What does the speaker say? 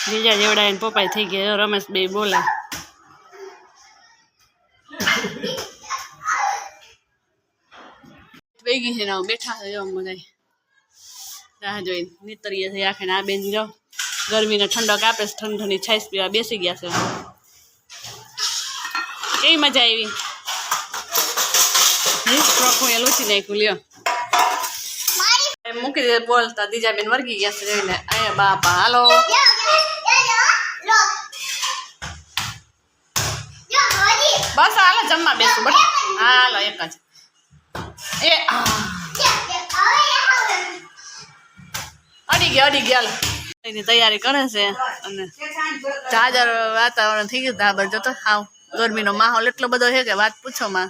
બીજા જેવડા એને પપ્પાઈ થઈ ગયા રમેશ બે બોલે વેગી છે ને બેઠા છે બધા રાહ જોઈને નીતરીએ છે આખે આ બેન જો ગરમીને ઠંડક આપે છે ઠંડી ઠંડી છાશ પીવા બેસી ગયા છે કેવી મજા આવી ફ્રોક એ લૂછી નાખ્યું લ્યો મૂકી દે બોલતા દીજા બેન વર્ગી ગયા છે જોઈને અહીંયા બાપા હાલો બસ હાલો જમવા બેસું બસ હાલો એક જ એ અડી ગયા એની તૈયારી કરે છે અને ચાર્જર વાતાવરણ થઈ ગયું ધાબર જોતો હાવ ગરમીનો માહોલ એટલો બધો છે કે વાત પૂછો માં